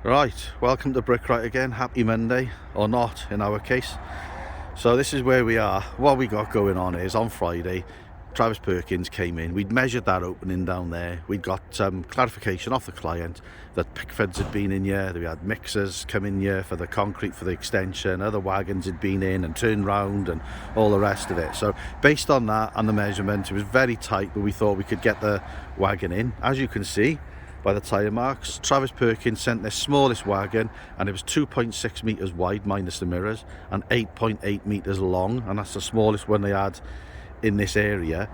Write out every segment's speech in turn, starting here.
Right, welcome to Brickright again. Happy Monday, or not in our case. So this is where we are. What we got going on is on Friday, Travis Perkins came in. We'd measured that opening down there. We'd got clarification off the client that Pickfords had been in here. We had mixers come in here for the concrete for the extension. Other wagons had been in and turned round and all the rest of it. So based on that and the measurement, it was very tight, but we thought we could get the wagon in. As you can see by the tyre marks, Travis Perkins sent their smallest wagon, and it was 2.6 metres wide minus the mirrors and 8.8 metres long, and that's the smallest one they had in this area.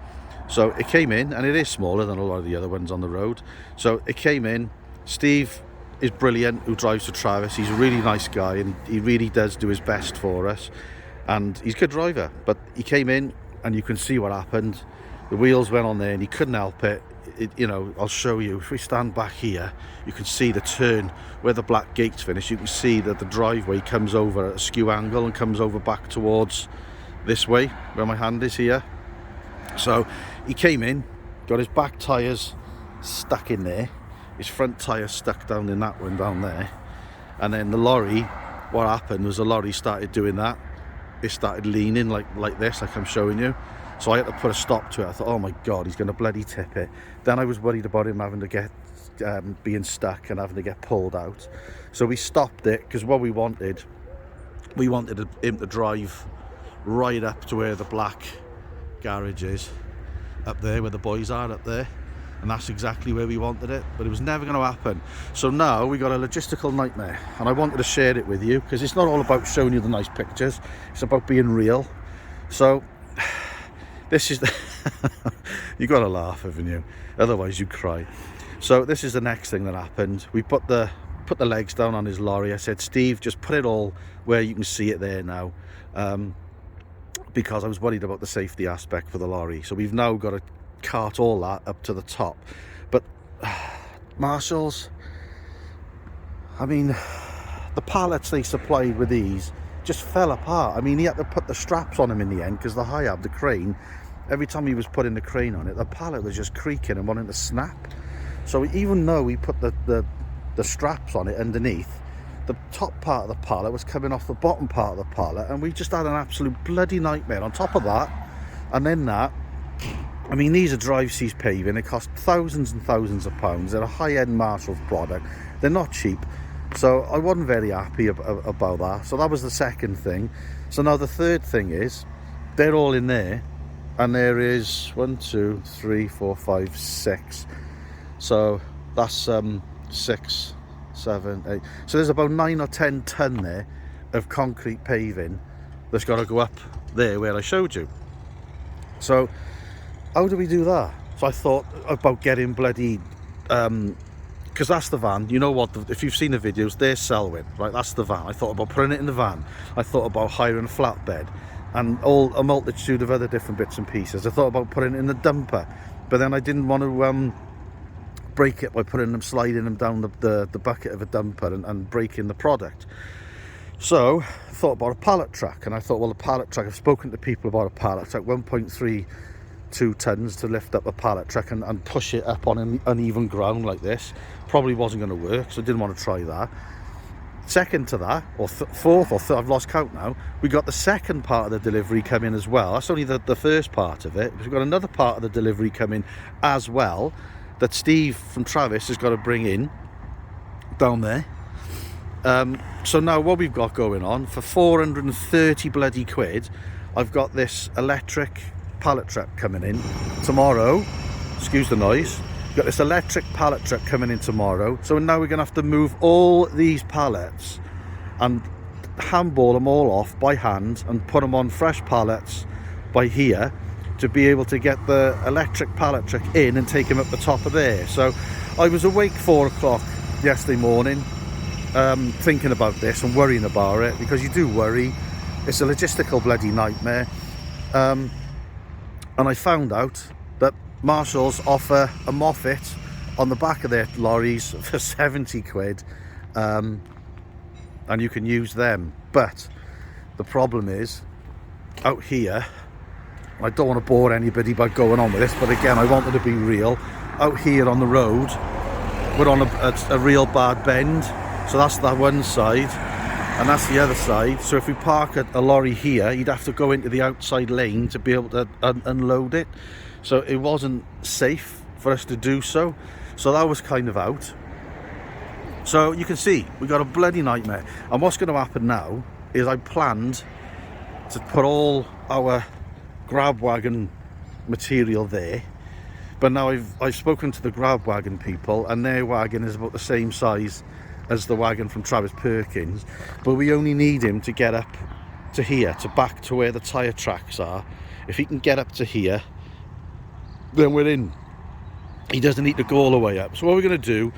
So it came in, and it is smaller than a lot of the other ones on the road. So it came in. Steve is brilliant, who drives for Travis. He's a really nice guy, and he really does do his best for us, and he's a good driver. But he came in, and you can see what happened. The wheels went on there and he couldn't help it. You know, I'll show you. If we stand back here, you can see the turn where the black gates finish. You can see that the driveway comes over at a skew angle and comes over back towards this way where my hand is here. So he came in, got his back tyres stuck in there, his front tyre stuck down in that one down there, and then the lorry, what happened was the lorry started doing that. It started leaning like this, like I'm showing you. So I had to put a stop to it. I thought, oh my God, he's going to bloody tip it. Then I was worried about him having to get, being stuck and having to get pulled out. So we stopped it, because what we wanted him to drive right up to where the black garage is, up there where the boys are up there. And that's exactly where we wanted it, but it was never going to happen. So now we got a logistical nightmare, and I wanted to share it with you, because it's not all about showing you the nice pictures. It's about being real. So this is the you gotta laugh, haven't you? Otherwise you cry. So this is the next thing that happened. We put the legs down on his lorry. I said, Steve, just put it all where you can see it there now, because I was worried about the safety aspect for the lorry. So we've now got to cart all that up to the top. But Marshalls, I mean, the pallets they supplied with these just fell apart. I mean, he had to put the straps on him in the end, because the high-ab, the crane, every time he was putting the crane on it, the pallet was just creaking and wanting to snap. So even though we put the straps on it underneath, the top part of the pallet was coming off the bottom part of the pallet, and we just had an absolute bloody nightmare on top of that. And then that, I mean, these are drive seas paving. They cost thousands and thousands of pounds. They're a high-end Marshall product. They're not cheap. So I wasn't very happy about that. So that was the second thing. So now the third thing is, they're all in there, and there is 1, 2, 3, 4, 5, 6. So that's 6, 7, 8. So there's about 9 or 10 ton there of concrete paving that's got to go up there where I showed you. So how do we do that? So I thought about getting bloody because that's the van. You know what, if you've seen the videos, there's Selwyn, right? That's the van. I thought about putting it in the van. I thought about hiring a flatbed and a multitude of other different bits and pieces. I thought about putting it in the dumper, but then I didn't want to break it by sliding them down the bucket of a dumper and breaking the product. So I thought about a pallet truck, and I thought, well, a pallet truck, I've spoken to people about a pallet truck, 1.32 tons to lift up a pallet truck and push it up on an uneven ground like this. Probably wasn't going to work, so I didn't want to try that. Second to that, or fourth or third, I've lost count now, we got the second part of the delivery coming as well. That's only the first part of it. We've got another part of the delivery coming as well that Steve from Travis has got to bring in down there. So now what we've got going on, for 430 bloody quid, I've got this electric pallet truck coming in tomorrow. Excuse the noise. Got this electric pallet truck coming in tomorrow. So now we're going to have to move all these pallets and handball them all off by hand and put them on fresh pallets by here to be able to get the electric pallet truck in and take him up the top of there. So I was awake 4 o'clock yesterday morning, thinking about this and worrying about it, because you do worry. It's a logistical bloody nightmare. And I found out that Marshalls offer a Moffat on the back of their lorries for 70 quid, and you can use them. But the problem is, out here, I don't want to bore anybody by going on with this, but again, I wanted to be real. Out here on the road, we're on a real bad bend, So that's that one side, and that's the other side. So if we park a lorry here, you'd have to go into the outside lane to be able to unload it. So it wasn't safe for us to do so. So that was kind of out. So you can see we got a bloody nightmare. And what's going to happen now is I planned to put all our grab wagon material there, but now I've spoken to the grab wagon people, and their wagon is about the same size as the wagon from Travis Perkins, but we only need him to get up to here, to back to where the tyre tracks are. If he can get up to here, then we're in. He doesn't need to go all the way up. So what we're going to do,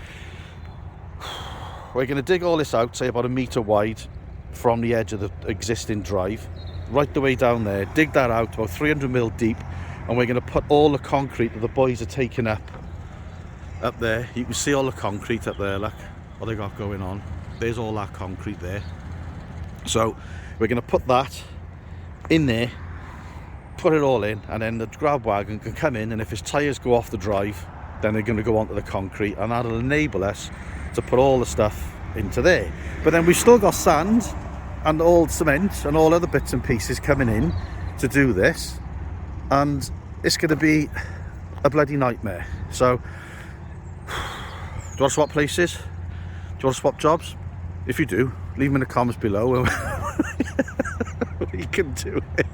we're going to dig all this out, say about 1 metre wide from the edge of the existing drive, right the way down there, dig that out about 300 mil deep, and we're going to put all the concrete that the boys are taking up there. You can see all the concrete up there, look what they got going on. There's all that concrete there. So we're going to put that in there, put it all in, and then the grab wagon can come in, and if his tyres go off the drive, then they're going to go onto the concrete, and that'll enable us to put all the stuff into there. But then we've still got sand and all cement and all other bits and pieces coming in to do this, and it's going to be a bloody nightmare. So do you want to swap places? Do you want to swap jobs? If you do, leave them in the comments below. We can do it.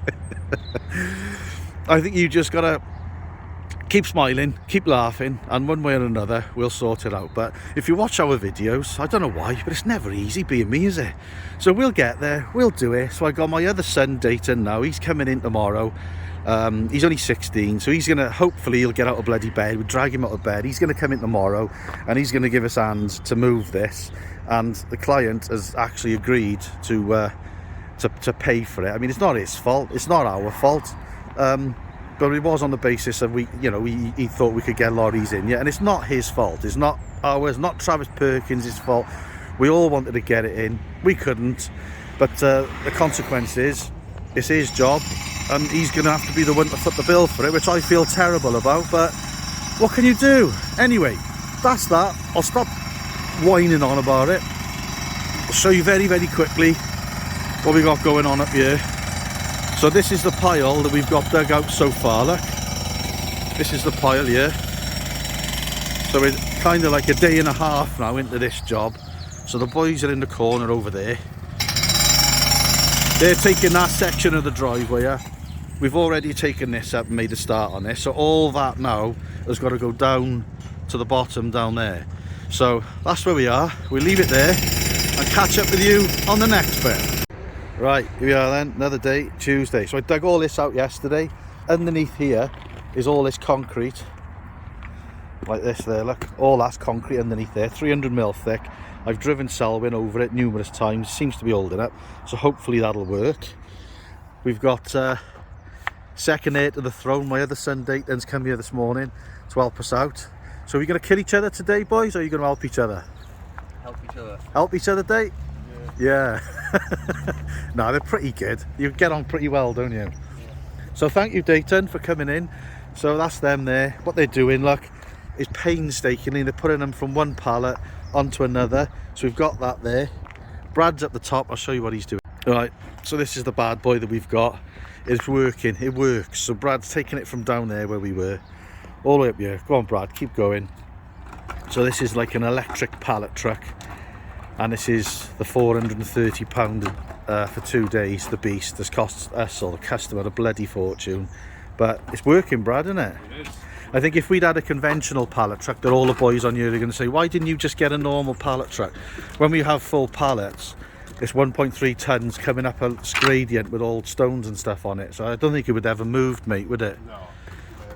I think you just gotta keep smiling, keep laughing, and one way or another we'll sort it out. But if you watch our videos, I don't know why, but it's never easy being me, is it? So we'll get there, we'll do it. So I got my other son Dayton now. He's coming in tomorrow. He's only 16, so he's gonna, hopefully he'll get out of bloody bed. We drag him out of bed. He's gonna come in tomorrow, and he's gonna give us hands to move this, and the client has actually agreed to pay for it. I mean, it's not his fault, it's not our fault, but it was on the basis of he thought we could get lorries in, yeah, and it's not his fault, it's not ours, not Travis Perkins' fault. We all wanted to get it in, we couldn't, but the consequence is it's his job, and he's going to have to be the one to foot the bill for it, which I feel terrible about, but what can you do? Anyway, that's that. I'll stop whining on about it. I'll show you very, very quickly what we got going on up here. So this is the pile that we've got dug out so far, look. This is the pile here. So we're kind of like a day and a half now into this job. So the boys are in the corner over there. They're taking that section of the driveway, yeah. We've already taken this up and made a start on this, so all that now has got to go down to the bottom down there. So that's where we are. We'll leave it there and catch up with you on the next bit. Right, here we are then, another day, Tuesday. So I dug all this out yesterday. Underneath here is all this concrete, like this there, look, all that's concrete underneath there, 300 mil thick. I've driven Selwyn over it numerous times, seems to be holding up, so hopefully that'll work. We've got second heir to the throne, my other son Dayton's come here this morning to help us out. So are we going to kill each other today, boys, or are you going to help each other? Help each other. Help each other, Date? Yeah. No, they're pretty good. You get on pretty well, don't you? Yeah. So thank you, Dayton, for coming in. So that's them there. What they're doing, look, is painstakingly, they're putting them from one pallet onto another. So we've got that there. Brad's at the top. I'll show you what he's doing. Right, so this is the bad boy that we've got. It's working, it works. So Brad's taking it from down there where we were all the way up here. Go on, Brad, keep going. So this is like an electric pallet truck, and this is the £430 for 2 days. The beast has cost us or the customer a bloody fortune, but it's working, Brad, isn't it? It is. I think if we'd had a conventional pallet truck, that all the boys on here are going to say, why didn't you just get a normal pallet truck? When we have full pallets, it's 1.3 tons coming up a gradient with old stones and stuff on it, so I don't think it would ever move, mate, would it? No.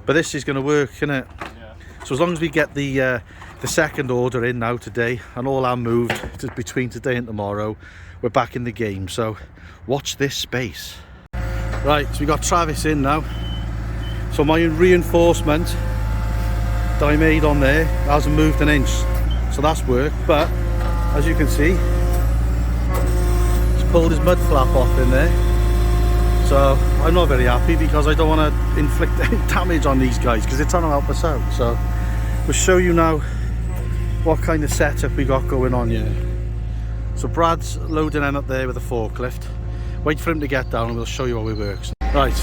But this is going to work, isn't it? Yeah. So as long as we get the second order in now today, and all our moved between today and tomorrow, we're back in the game. So watch this space. Right, so we got Travis in now. So my reinforcement that I made on there hasn't moved an inch, so that's worked. But as you can see, he's pulled his mud flap off in there. So I'm not very happy, because I don't want to inflict any damage on these guys, because they're trying to help us out. So we'll show you now what kind of setup we got going on here. So Brad's loading them up there with a forklift. Wait for him to get down and we'll show you how it works. Right,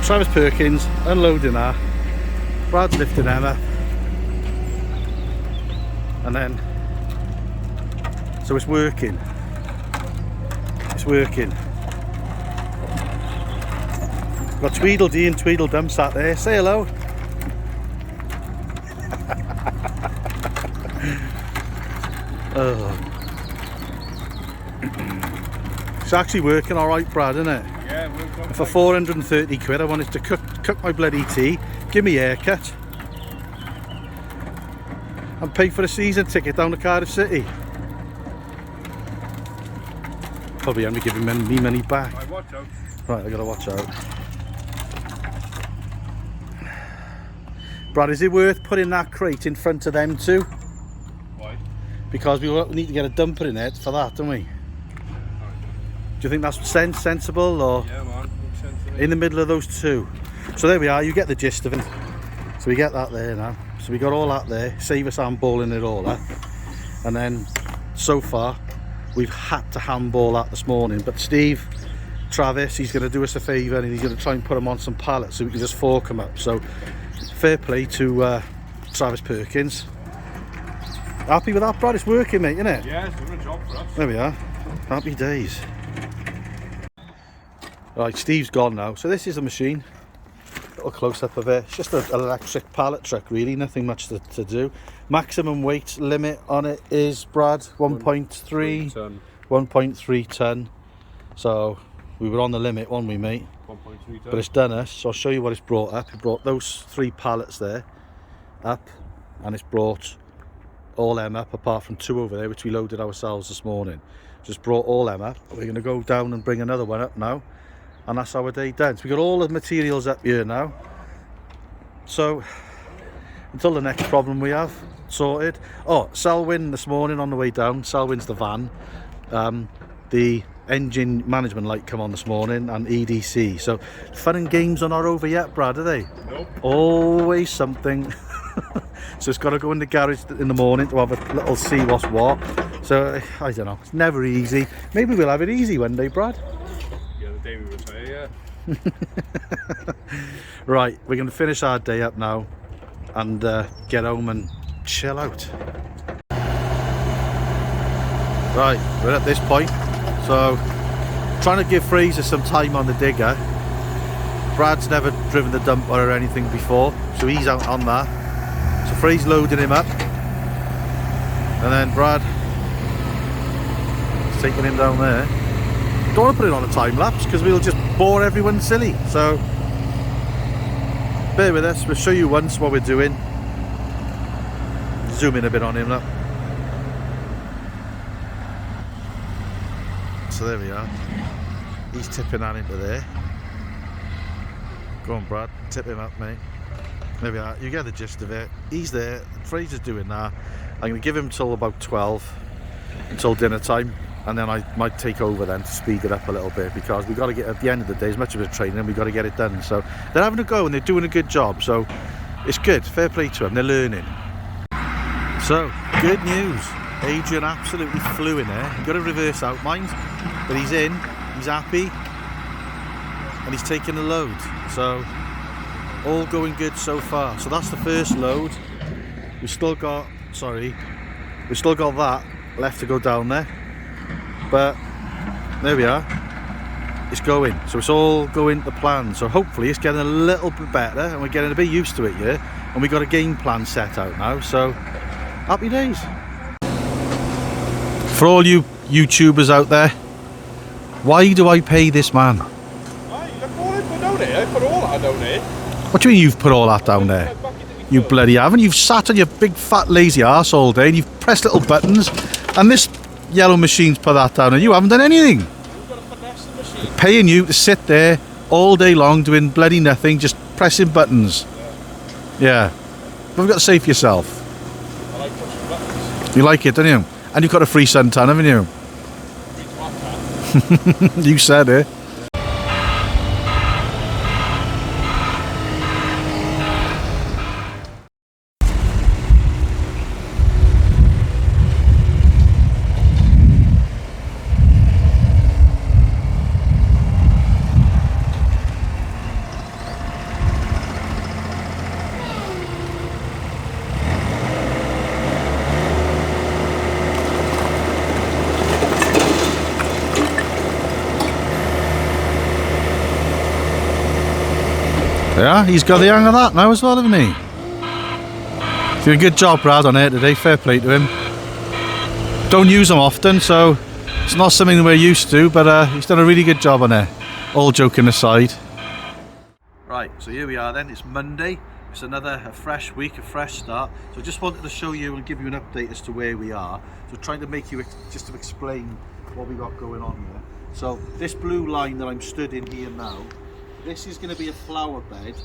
Travis Perkins unloading that. Brad's lifting them up. And then, so it's working. It's working. Got Tweedledee and Tweedledum sat there. Say hello. Oh. It's actually working alright, Brad, isn't it? Yeah, we'll for 430 quid I wanted to cook my bloody tea, give me a haircut and pay for a season ticket down to Cardiff City. Probably only giving me money back. Right, watch out. Right, I gotta watch out. Brad, is it worth putting that crate in front of them too? Why? Because we need to get a dumper in it for that, don't we? Do you think that's sensible, or? Yeah, man. Makes sense to me. In the middle of those two. So there we are, you get the gist of it. So we get that there now. So we got all that there, save us handballing it all up. And then, so far, we've had to handball that this morning. But Steve, Travis, he's going to do us a favour and he's going to try and put them on some pallets so we can just fork them up. So, fair play to Travis Perkins. Happy with that, Brad? It's working, mate, isn't it? Yeah, it's doing a job for us. There we are. Happy days. Right, Steve's gone now. So this is the machine. A little close up of it. It's just an electric pallet truck, really. Nothing much to do. Maximum weight limit on it is, Brad, 1.3 ton. 1.3 ton. So we were on the limit, weren't we, mate? 1.3 ton. But it's done us. So I'll show you what it's brought up. It brought those 3 pallets there up, and it's brought all them up apart from 2 over there, which we loaded ourselves this morning. Just brought all them up. We're going to go down and bring another one up now, and that's our day done. So we got all the materials up here now, so until the next problem we have sorted. Oh, Selwyn this morning on the way down, Selwyn's the van, the engine management light come on this morning, and EDC. So fun and games are not over yet, Brad, are they? Nope. Always something. So it's got to go in the garage in the morning to have a little see what's what. So I don't know, it's never easy. Maybe we'll have it easy one day, Brad. Yeah, the day we retire, yeah. Right, we're going to finish our day up now and get home and chill out. Right, we're at this point, so trying to give Fraser some time on the digger. Brad's never driven the dumper or anything before, so he's out on that. So Fraser's loading him up, and then Brad is taking him down there. Don't want to put it on a time lapse because we'll just bore everyone silly, so bear with us. We'll show you once what we're doing. Zoom in a bit on him, look. So there we are. He's tipping that into there. Go on, Brad, tip him up, mate. There we are, you get the gist of it. He's there, Fraser's doing that. I'm going to give him till about 12, until dinner time, and then I might take over then to speed it up a little bit, because we've got to get, at the end of the day, as much of it's training, we've got to get it done. So they're having a go and they're doing a good job, so it's good, fair play to them, they're learning. So, good news, Adrian absolutely flew in there. He's got a reverse out, mind, but he's in, he's happy, and he's taking the load. So all going good so far. So that's the first load. We've still got that left to go down there, but there we are, it's going. So it's all going to plan. So hopefully it's getting a little bit better and we're getting a bit used to it, yeah, and we got a game plan set out now, so happy days. For all you YouTubers out there, why do I pay this man? I put all that down there. What do you mean you've put all that down there? You bloody haven't. You've sat on your big fat lazy arse all day and you've pressed little buttons, and this yellow machine's put that down and you haven't done anything. You've got to finesse the machine. Paying you to sit there all day long doing bloody nothing, just pressing buttons. Yeah. What have you got to say for yourself? I like pushing buttons. You like it, don't you? And you've got a free suntan, haven't you? Free twat, You said it. Yeah, he's got the hang of that now as well, hasn't he? Did a good job, Brad, on it today. Fair play to him. Don't use them often, so it's not something we're used to, but he's done a really good job on it. All joking aside. Right, so here we are then. It's Monday. It's a fresh week, a fresh start. So I just wanted to show you and give you an update as to where we are. So trying to make you just to explain what we got going on here. So this blue line that I'm stood in here now, this is going to be a flower bed.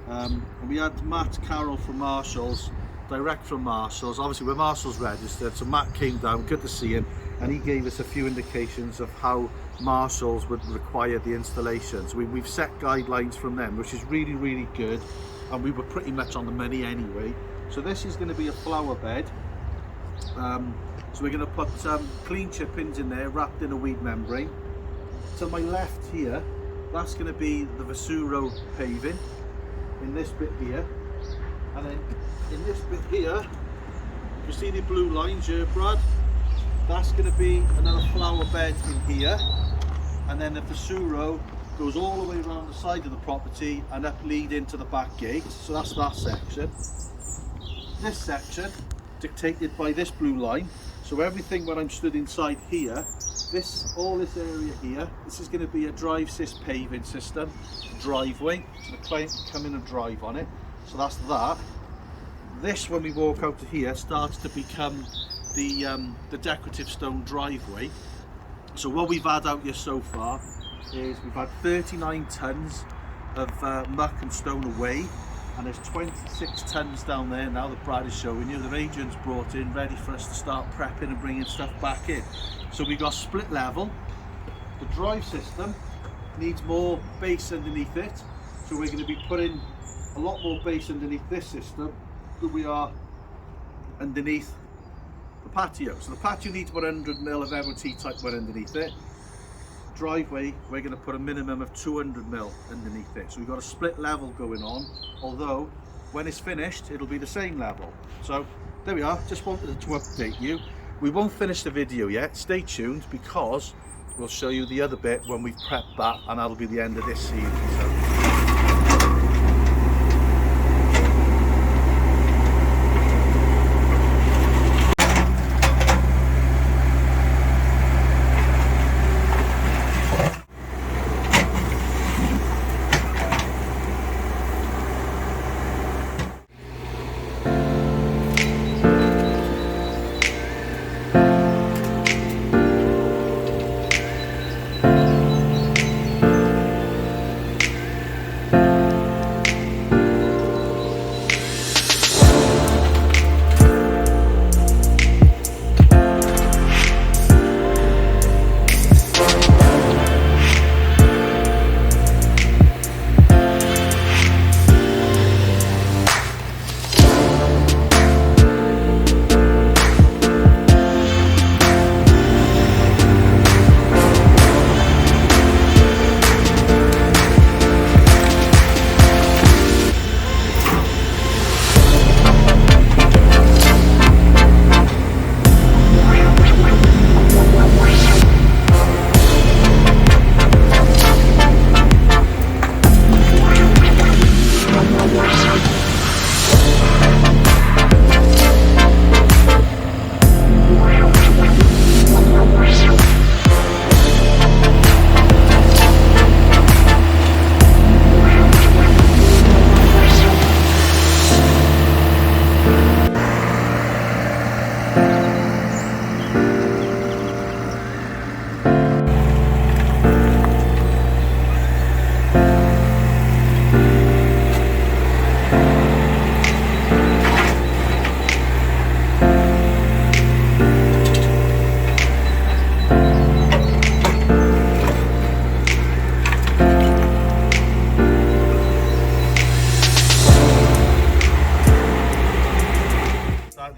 And we had Matt Carroll from Marshalls, direct from Marshalls. Obviously we're Marshalls registered, so Matt came down, good to see him, and he gave us a few indications of how Marshalls would require the installation. So we've set guidelines from them, which is really, really good, and we were pretty much on the money anyway. So this is going to be a flower bed. So we're going to put some clean chippings in there, wrapped in a weed membrane. To my left here, that's going to be the Vesuro paving in this bit here, and then in this bit here, you see the blue lines here, Brad? That's going to be another flower bed in here, and then the Vesuro goes all the way around the side of the property and up lead into the back gate. So that's that section. This section dictated by this blue line. So everything when I'm stood inside here, all this area here, this is going to be a drive sys paving system, driveway, so the client can come in and drive on it. So that's that. This, when we walk out to here, starts to become the decorative stone driveway. So what we've had out here so far is we've had 39 tons of muck and stone away, and there's 26 tons down there now that Brad is showing you. The agent's brought in ready for us to start prepping and bringing stuff back in. So we got split level. The drive system needs more base underneath it, so we're going to be putting a lot more base underneath this system than we are underneath the patio. So the patio needs 100mm of MOT type one underneath it. Driveway, we're going to put a minimum of 200mm underneath it. So we've got a split level going on, although when it's finished it'll be the same level. So there we are, just wanted to update you. We won't finish the video yet, stay tuned, because we'll show you the other bit when we've prepped that, and that'll be the end of this season.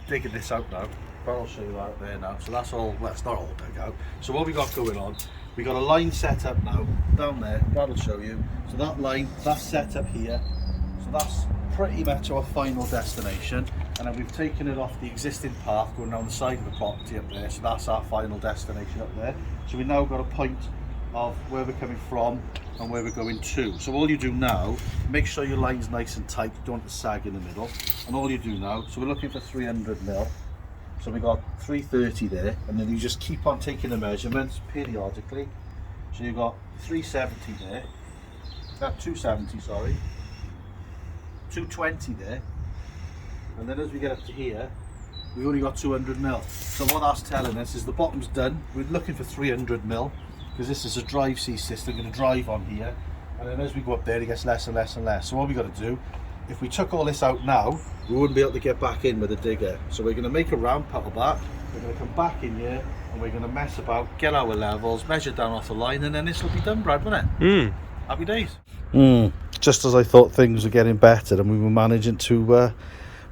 Digging this out now, but I'll show you that there now. So that's all, well, it's not all dug out. So what we got going on, we got a line set up now down there, that'll show you. So that line, that's set up here, so that's pretty much our final destination. And then we've taken it off the existing path going down the side of the property up there, so that's our final destination up there. So we now got a point of where we're coming from and where we're going to. So all you do now, make sure your line's nice and tight, you don't want to sag in the middle. And all you do now, so we're looking for 300 mil. So we got 330 there, and then you just keep on taking the measurements periodically. So you've got 370 there, 270, sorry, 220 there, and then as we get up to here, we've only got 200 mil. So what that's telling us is the bottom's done. We're looking for 300 mil, because this is a drive C system, going to drive on here, and then as we go up there it gets less and less and less. So what we got to do, if we took all this out now, we wouldn't be able to get back in with a digger. So we're going to make a ramp out of that, we're going to come back in here, and we're going to mess about, get our levels, measure down off the line, and then this will be done, Brad, won't it? Happy days. Just as I thought things were getting better and we were managing to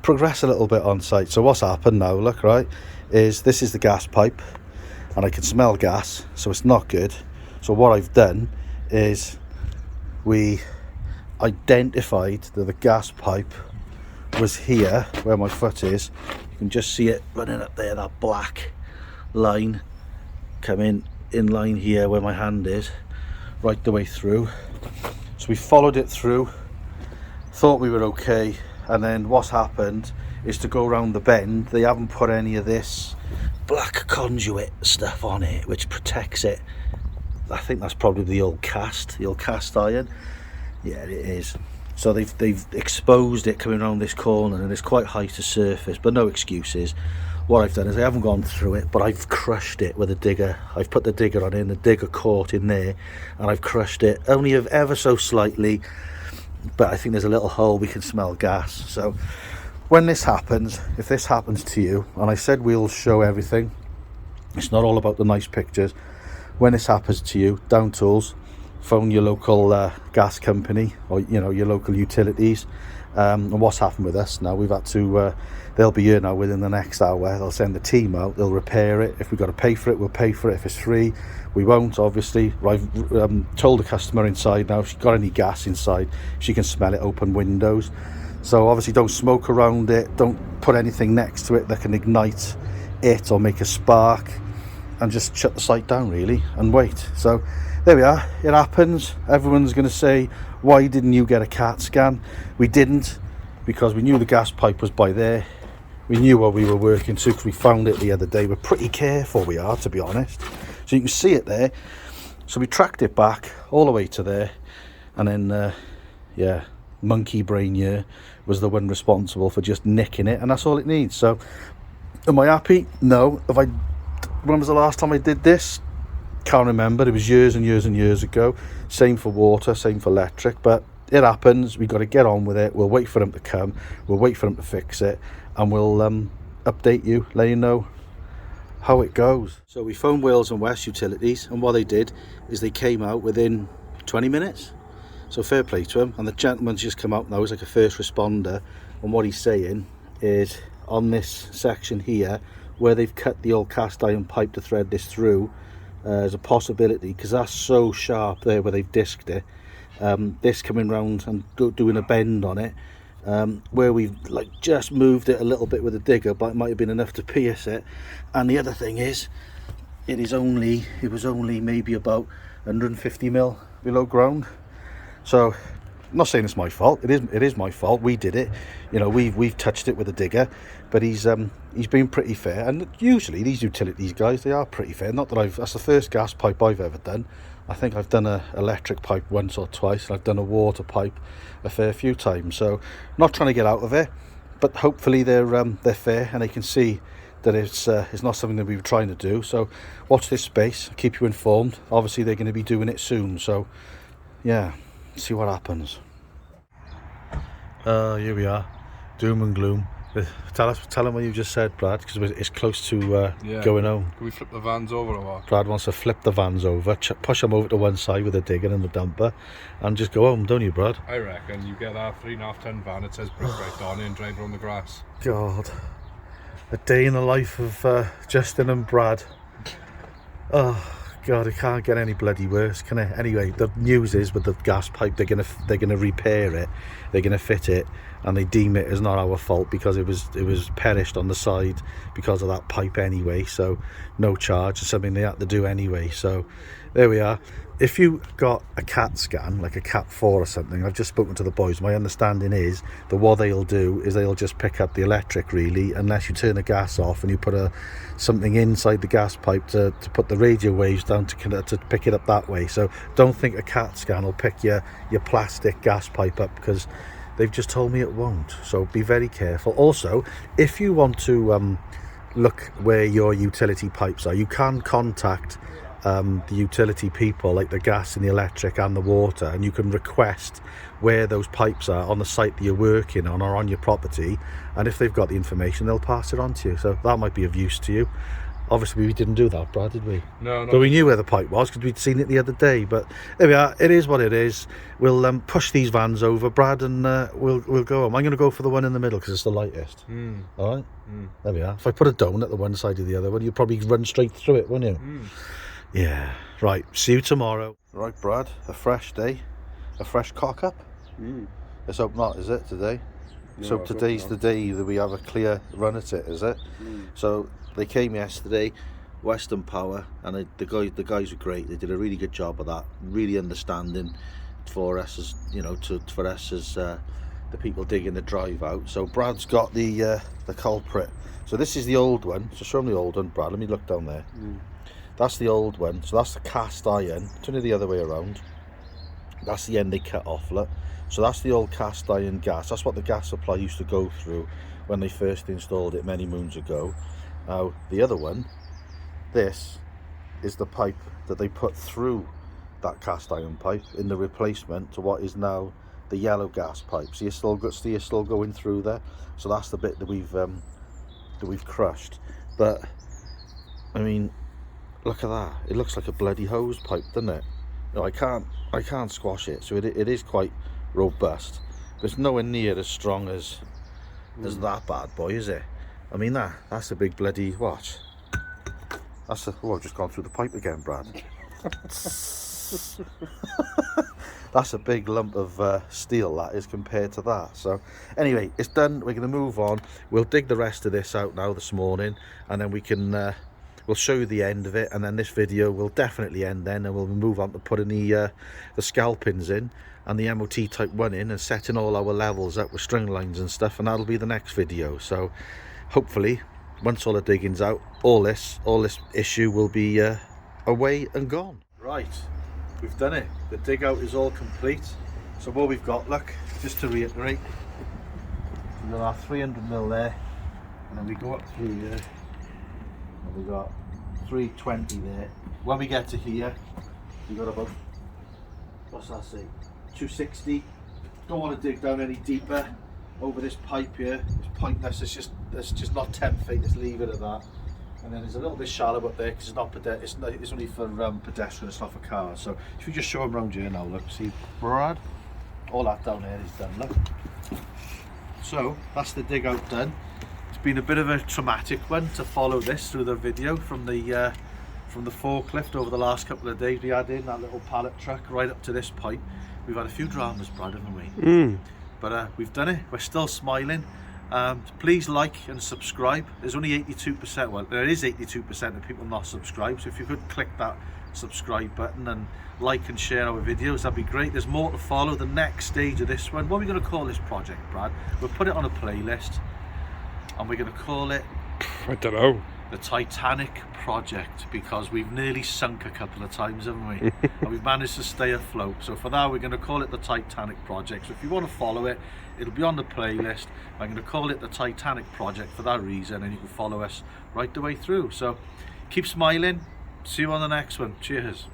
progress a little bit on site. So what's happened now, look, right, is this is the gas pipe, and I can smell gas, so it's not good. So what I've done is we identified that the gas pipe was here where my foot is. You can just see it running up there, that black line coming in line here where my hand is, right the way through. So we followed it through, thought we were okay, and then what's happened is to go around the bend, they haven't put any of this black conduit stuff on it which protects it. I think that's probably the old cast iron. Yeah, it is. So they've exposed it coming around this corner, and it's quite high to surface, but no excuses. What I've done is I haven't gone through it, but I've crushed it with a digger. I've put the digger on in, the digger caught in there, and I've crushed it only ever so slightly, but I think there's a little hole, we can smell gas. So when this happens, if this happens to you, and I said we'll show everything, it's not all about the nice pictures. When this happens to you, down tools, phone your local gas company, or your local utilities. And what's happened with us now, we've had to they'll be here now within the next hour. They'll send the team out, they'll repair it. If we've got to pay for it, we'll pay for it. If it's free, we won't, obviously. I've told the customer inside now, if she's got any gas inside, she can smell it, open windows. So obviously don't smoke around it, don't put anything next to it that can ignite it or make a spark, and just shut the site down really and wait. So there we are, it happens. Everyone's going to say, why didn't you get a CAT scan? We didn't, because we knew the gas pipe was by there. We knew where we were working to, because we found it the other day. We're pretty careful, we are, to be honest. So you can see it there. So we tracked it back all the way to there, and then yeah, monkey brain here was the one responsible for just nicking it, and that's all it needs. So am I happy? No. When was the last time I did this? Can't remember. It was years and years and years ago. Same for water, same for electric, but it happens. We've got to get on with it. We'll wait for them to come, we'll wait for them to fix it, and we'll update you, let you know how it goes. So we phoned Wales and West Utilities, and what they did is they came out within 20 minutes. So fair play to him. And the gentleman's just come out now, he's like a first responder, and what he's saying is on this section here where they've cut the old cast iron pipe to thread this through, there's a possibility, because that's so sharp there where they've disced it, this coming round and doing a bend on it, where we've like just moved it a little bit with a digger, but it might have been enough to pierce it. And the other thing is, it was only maybe about 150 mil below ground. So I'm not saying it's my fault, it is my fault, we did it, we've touched it with a digger, but he's been pretty fair. And usually these utilities guys, they are pretty fair. Not that that's the first gas pipe I've ever done. I think I've done a electric pipe once or twice, and I've done a water pipe a fair few times. So not trying to get out of it, but hopefully they're fair, and they can see that it's not something that we were trying to do. So watch this space, I'll keep you informed. Obviously they're going to be doing it soon, so yeah, see what happens. Here we are, doom and gloom. Tell them what you just said, Brad, because it's close to going home. Can we flip the vans over or what? Brad wants to flip the vans over, push them over to one side with a digger and the dumper, and just go home, don't you, Brad? I reckon you get that 3.5 ton van, it says Brickright on it, and drive around the grass. God, a day in the life of Justin and Brad. Oh God, it can't get any bloody worse, can it? Anyway, the news is with the gas pipe, they're gonna repair it, they're gonna fit it, and they deem it as not our fault because it was perished on the side because of that pipe anyway. So no charge. It's something they had to do anyway. So there we are. If you got a CAT scan, like a CAT 4 or something, I've just spoken to the boys, my understanding is that what they'll do is they'll just pick up the electric, really, unless you turn the gas off and you put something inside the gas pipe to put the radio waves down to pick it up that way. So don't think a CAT scan will pick your plastic gas pipe up, because they've just told me it won't. So be very careful. Also, if you want to look where your utility pipes are, you can contact the utility people, like the gas and the electric and the water, and you can request where those pipes are on the site that you're working on or on your property, and if they've got the information, they'll pass it on to you. So that might be of use to you. Obviously we didn't do that, Brad, did we? No. But we knew where the pipe was because we'd seen it the other day. But there we are. It is what it is. We'll push these vans over, Brad, and we'll go home. I'm going to go for the one in the middle because it's the lightest. All right? There we are. If I put a donut at the one side of the other one, you'd probably run straight through it, wouldn't you? Yeah. Right. See you tomorrow. Right, Brad. A fresh day. A fresh cock up. Let's hope not, is it, today? No, So today's the day that we have a clear run at it, is it? So they came yesterday, Western Power, and the guys were great. They did a really good job of that, really understanding for us as, you know, for us as the people digging the drive out. So Brad's got the culprit. So this is the old one. So show me the old one, Brad. Let me look down there. That's the old one. So that's the cast iron. Turn it the other way around. That's the end they cut off, look. So that's the old cast iron gas. That's what the gas supply used to go through when they first installed it many moons ago. Now the other one, this is the pipe that they put through that cast iron pipe in the replacement to what is now the yellow gas pipe. So you're still going through there. So that's the bit that we've crushed. But I mean, look at that. It looks like a bloody hose pipe, doesn't it? No, I can't squash it. So it is quite robust, but it's nowhere near as strong as that bad boy, is it? I mean, that's a big bloody watch. I've just gone through the pipe again, Brad. That's a big lump of steel, that is, compared to that. So anyway, it's done. We're going to move on. We'll dig the rest of this out now this morning, and then we can we'll show you the end of it, and then this video will definitely end then, and we'll move on to putting the scalpings in and the MOT type 1 in and setting all our levels up with string lines and stuff, and that'll be the next video. So hopefully once all the digging's out, all this issue will be away and gone. Right, we've done it. The dig out is all complete. So what we've got, look, just to reiterate, we've got our 300mm there, and then we go up through here, and we've got 320 there. When we get to here, we've got about, what's that say, 260. Don't want to dig down any deeper over this pipe here. It's pointless. It's just not 10 feet. Let's leave it at that. And then there's a little bit shallow up there because it's only for pedestrian. It's not for cars. So if you just show them around here now, look, see, Brad, all that down there is done. Look. So that's the dig out done. It's been a bit of a traumatic one to follow this through the video from the forklift over the last couple of days. We had in that little pallet truck right up to this point. We've had a few dramas, Brad, haven't we? But we've done it. We're still smiling. Please like and subscribe. There's only 82%, well, there is 82% of people not subscribed, so if you could click that subscribe button and like and share our videos, that'd be great. There's more to follow. The next stage of this one, what are we going to call this project, Brad? We'll put it on a playlist, and we're going to call it, I don't know, the Titanic Project, because we've nearly sunk a couple of times, haven't we? And we've managed to stay afloat. So for that, we're going to call it the Titanic Project. So if you want to follow it, it'll be on the playlist. I'm going to call it the Titanic Project for that reason, and you can follow us right the way through. So keep smiling. See you on the next one. Cheers.